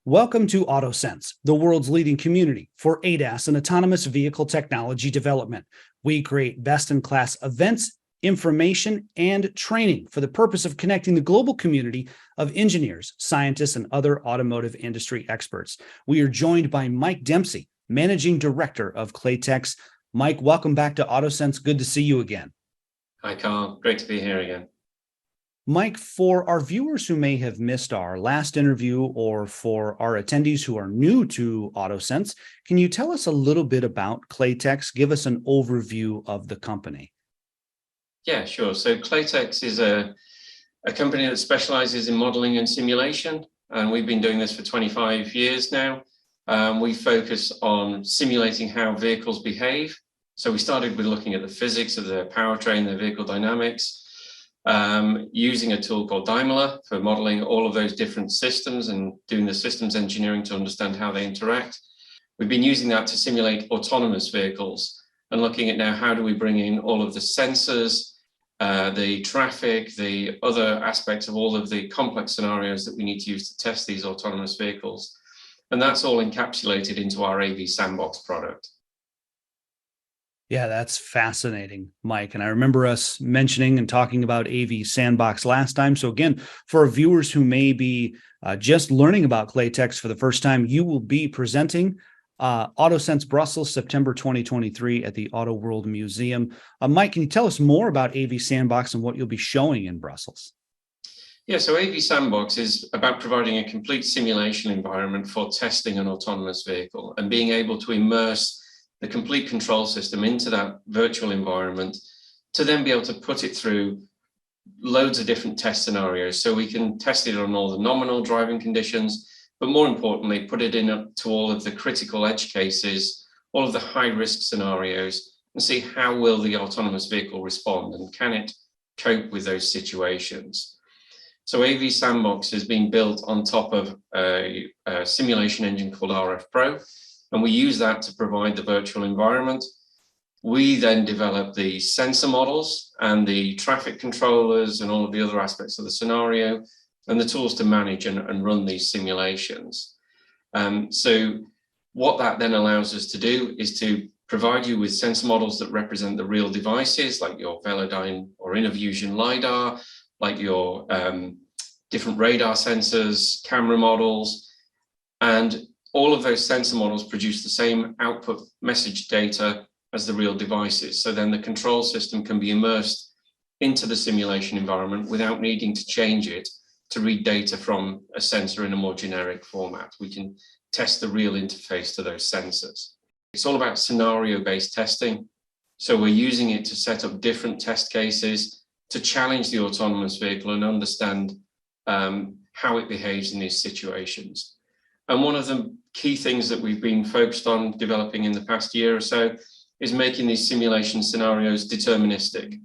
Welcome to AutoSens, the world's leading community for ADAS and autonomous vehicle technology development. We create best-in-class events, information, and training for the purpose of connecting the global community of engineers, scientists, and other automotive industry experts. We are joined by Mike Dempsey, Managing Director of Claytex. Mike, welcome back to AutoSens. Good to see you again. Hi, Carl. Great to be here again. Mike, for our viewers who may have missed our last interview or for our attendees who are new to AutoSens, can you tell us a little bit about Claytex? Give us an overview of the company. Yeah, sure. So Claytex is a company that specializes in modeling and simulation, and we've been doing this for 25 years now. We focus on simulating how vehicles behave. So we started with looking at the physics of the powertrain, the vehicle dynamics, using a tool called Daimler for modeling all of those different systems and doing the systems engineering to understand how they interact. We've been using that to simulate autonomous vehicles and looking at now how do we bring in all of the sensors, the traffic, the other aspects of all of the complex scenarios that we need to use to test these autonomous vehicles. And that's all encapsulated into our AVSandbox product. Yeah, that's fascinating, Mike. And I remember us mentioning and talking about AVSandbox last time. So again, for our viewers who may be just learning about Claytex for the first time, you will be presenting AutoSens Brussels, September 2023 at the Auto World Museum. Mike, can you tell us more about AVSandbox and what you'll be showing in Brussels? Yeah, so AVSandbox is about providing a complete simulation environment for testing an autonomous vehicle and being able to immerse the complete control system into that virtual environment to then be able to put it through loads of different test scenarios. So we can test it on all the nominal driving conditions, but more importantly, put it into all of the critical edge cases, all of the high risk scenarios, and see how will the autonomous vehicle respond and can it cope with those situations. So AVSandbox has been built on top of a simulation engine called RF Pro. And we use that to provide the virtual environment. We then develop the sensor models and the traffic controllers and all of the other aspects of the scenario and the tools to manage and run these simulations. So what that then allows us to do is to provide you with sensor models that represent the real devices, like your Velodyne or InnoVusion LiDAR, like your different radar sensors, camera models, and all of those sensor models produce the same output message data as the real devices. So then the control system can be immersed into the simulation environment without needing to change it to read data from a sensor in a more generic format. We can test the real interface to those sensors. It's all about scenario-based testing. So we're using it to set up different test cases to challenge the autonomous vehicle and understand how it behaves in these situations. And one of the key things that we've been focused on developing in the past year or so is making these simulation scenarios deterministic.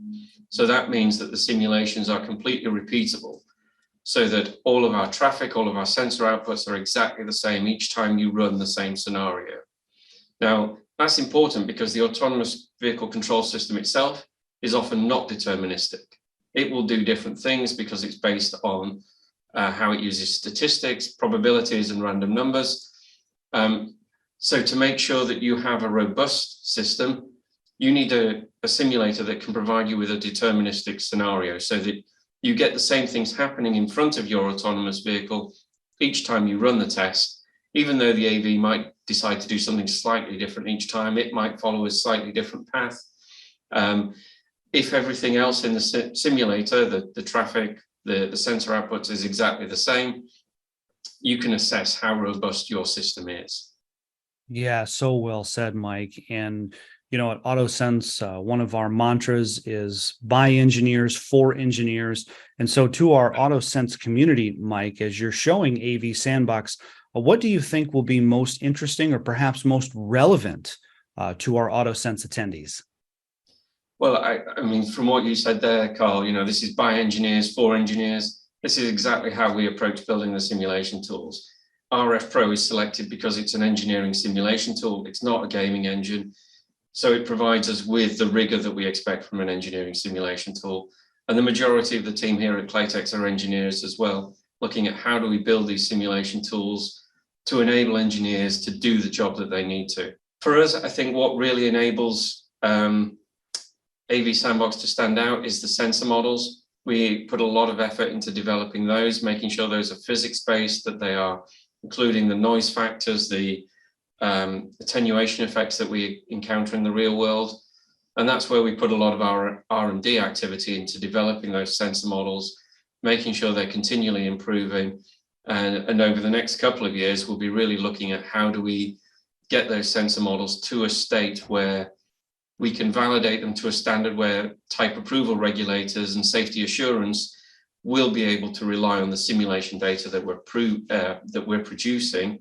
So that means that the simulations are completely repeatable so that all of our traffic, all of our sensor outputs are exactly the same each time you run the same scenario. Now, that's important because the autonomous vehicle control system itself is often not deterministic. It will do different things because it's based on how it uses statistics, probabilities, and random numbers. So to make sure that you have a robust system, you need a simulator that can provide you with a deterministic scenario so that you get the same things happening in front of your autonomous vehicle each time you run the test. Even though the AV might decide to do something slightly different each time, it might follow a slightly different path. If everything else in the simulator, the traffic, the sensor outputs is exactly the same, you can assess how robust your system is. Yeah, so well said, Mike. And, you know, at AutoSens, one of our mantras is by engineers, for engineers. And so to our AutoSens community, Mike, as you're showing AVSandbox, what do you think will be most interesting or perhaps most relevant to our AutoSens attendees? Well, I mean, from what you said there, Carl, you know, this is by engineers, for engineers. This is exactly how we approach building the simulation tools. RF Pro is selected because it's an engineering simulation tool. It's not a gaming engine. So it provides us with the rigor that we expect from an engineering simulation tool. And the majority of the team here at Claytex are engineers as well, looking at how do we build these simulation tools to enable engineers to do the job that they need to. For us, I think what really enables AVSandbox to stand out is the sensor models. We put a lot of effort into developing those, making sure those are physics-based, that they are including the noise factors, the attenuation effects that we encounter in the real world. And that's where we put a lot of our R&D activity into developing those sensor models, making sure they're continually improving. And over the next couple of years, we'll be really looking at how do we get those sensor models to a state where we can validate them to a standard where type approval regulators and safety assurance will be able to rely on the simulation data that we're producing,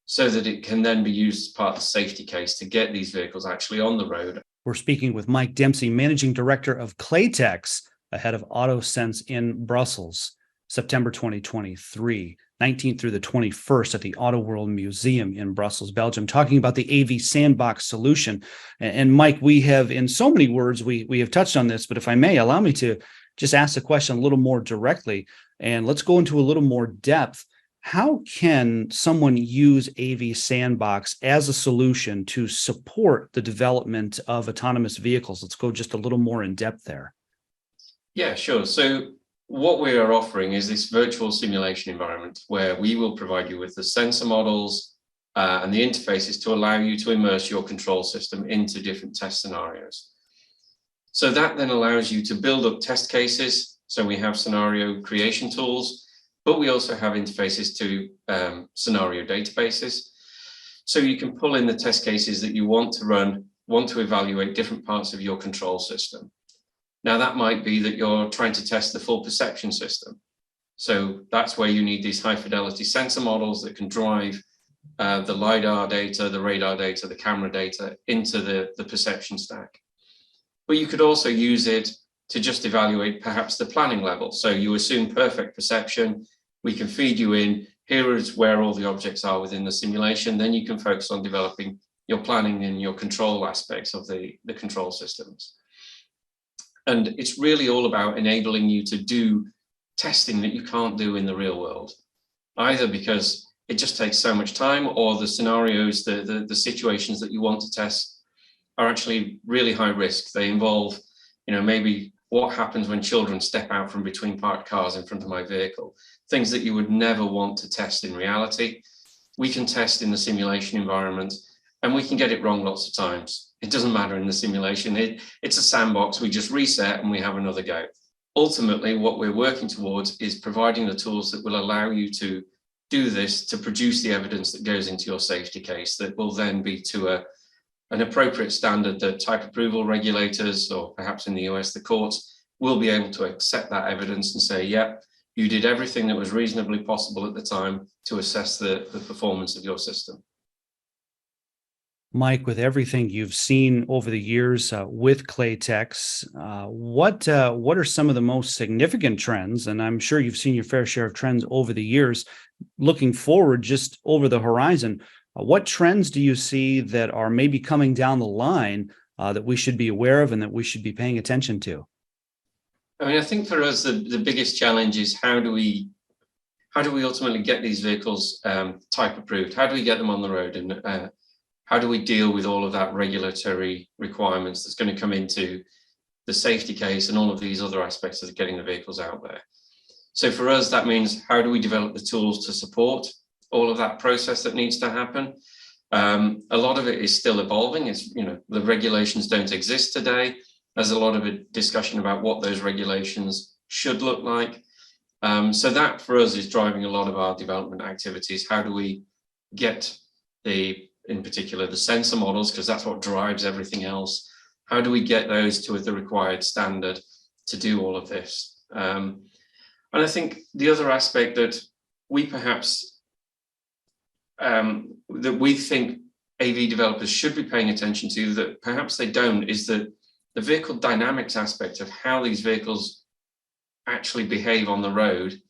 so that it can then be used as part of the safety case to get these vehicles actually on the road. We're speaking with Mike Dempsey, Managing Director of Claytex, ahead of AutoSens in Brussels, September 2023, 19th through the 21st at the Auto World Museum in Brussels, Belgium, talking about the AVSandbox solution. And Mike, we have, in so many words, we have touched on this, but if I may, allow me to just ask the question a little more directly, and let's go into a little more depth. How can someone use AVSandbox as a solution to support the development of autonomous vehicles? Let's go just a little more in depth there. Yeah, sure. So what we are offering is this virtual simulation environment where we will provide you with the sensor models and the interfaces to allow you to immerse your control system into different test scenarios. So that then allows you to build up test cases. So we have scenario creation tools, but we also have interfaces to scenario databases. So you can pull in the test cases that you want to run, want to evaluate different parts of your control system. Now, that might be that you're trying to test the full perception system. So that's where you need these high fidelity sensor models that can drive the LiDAR data, the radar data, the camera data into the perception stack. But you could also use it to just evaluate perhaps the planning level. So you assume perfect perception, we can feed you in, here is where all the objects are within the simulation, then you can focus on developing your planning and your control aspects of the control systems. And it's really all about enabling you to do testing that you can't do in the real world, either because it just takes so much time, or the scenarios, the situations that you want to test are actually really high risk. They involve, maybe what happens when children step out from between parked cars in front of my vehicle, things that you would never want to test in reality. We can test in the simulation environment, and we can get it wrong lots of times. It doesn't matter in the simulation. It's a sandbox. We just reset and we have another go. Ultimately, what we're working towards is providing the tools that will allow you to do this, to produce the evidence that goes into your safety case that will then be to an appropriate standard that type approval regulators, or perhaps in the US, the courts, will be able to accept that evidence and say, yeah, you did everything that was reasonably possible at the time to assess the performance of your system. Mike, with everything you've seen over the years with Claytex, what are some of the most significant trends? And I'm sure you've seen your fair share of trends over the years. Looking forward, just over the horizon, what trends do you see that are maybe coming down the line that we should be aware of and that we should be paying attention to? I mean, I think for us, the biggest challenge is how do we ultimately get these vehicles type approved? How do we get them on the road? And how do we deal with all of that regulatory requirements that's going to come into the safety case and all of these other aspects of getting the vehicles out there? So for us, that means how do we develop the tools to support all of that process that needs to happen? A lot of it is still evolving. It's, the regulations don't exist today. There's a lot of a discussion about what those regulations should look like. So that for us is driving a lot of our development activities. How do we get in particular the sensor models, because that's what drives everything else. How do we get those to the required standard to do all of this? And I think the other aspect that we perhaps, that we think AV developers should be paying attention to, that perhaps they don't, is that the vehicle dynamics aspect of how these vehicles actually behave on the road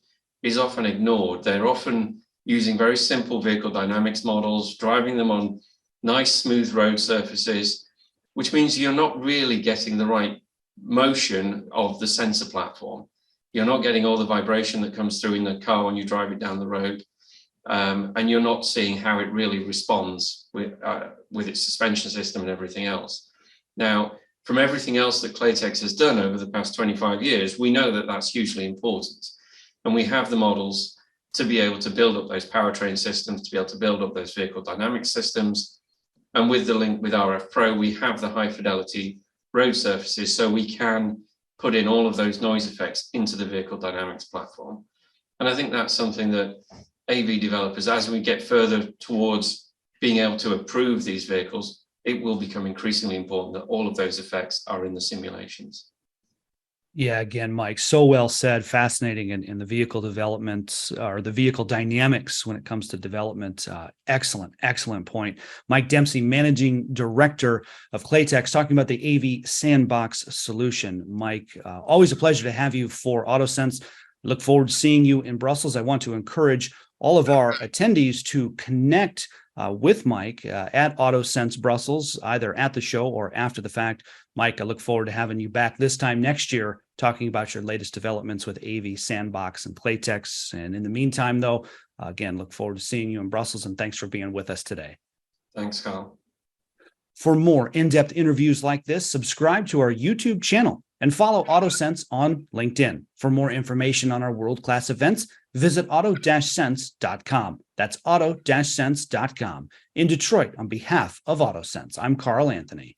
is often ignored. They're often using very simple vehicle dynamics models, driving them on nice, smooth road surfaces, which means you're not really getting the right motion of the sensor platform. You're not getting all the vibration that comes through in the car when you drive it down the road. And you're not seeing how it really responds with its suspension system and everything else. Now, from everything else that Claytex has done over the past 25 years, we know that that's hugely important. And we have the models to be able to build up those powertrain systems, to be able to build up those vehicle dynamic systems. And with the link with RF Pro, we have the high fidelity road surfaces, so we can put in all of those noise effects into the vehicle dynamics platform. And I think that's something that AV developers, as we get further towards being able to approve these vehicles, it will become increasingly important that all of those effects are in the simulations. Yeah, again, Mike, so well said. Fascinating in the vehicle development or the vehicle dynamics when it comes to development. Excellent point. Mike Dempsey, Managing Director of Claytex, talking about the AVSandbox solution. Mike, always a pleasure to have you for AutoSens. Look forward to seeing you in Brussels. I want to encourage all of our attendees to connect with Mike at AutoSens Brussels, either at the show or after the fact. Mike, I look forward to having you back this time next year, talking about your latest developments with AVSandbox and Claytex. And in the meantime, though, again, look forward to seeing you in Brussels, and thanks for being with us today. Thanks, Carl. For more in-depth interviews like this, subscribe to our YouTube channel and follow AutoSens on LinkedIn. For more information on our world-class events, visit auto-sense.com. That's auto-sense.com. In Detroit, on behalf of AutoSens, I'm Carl Anthony.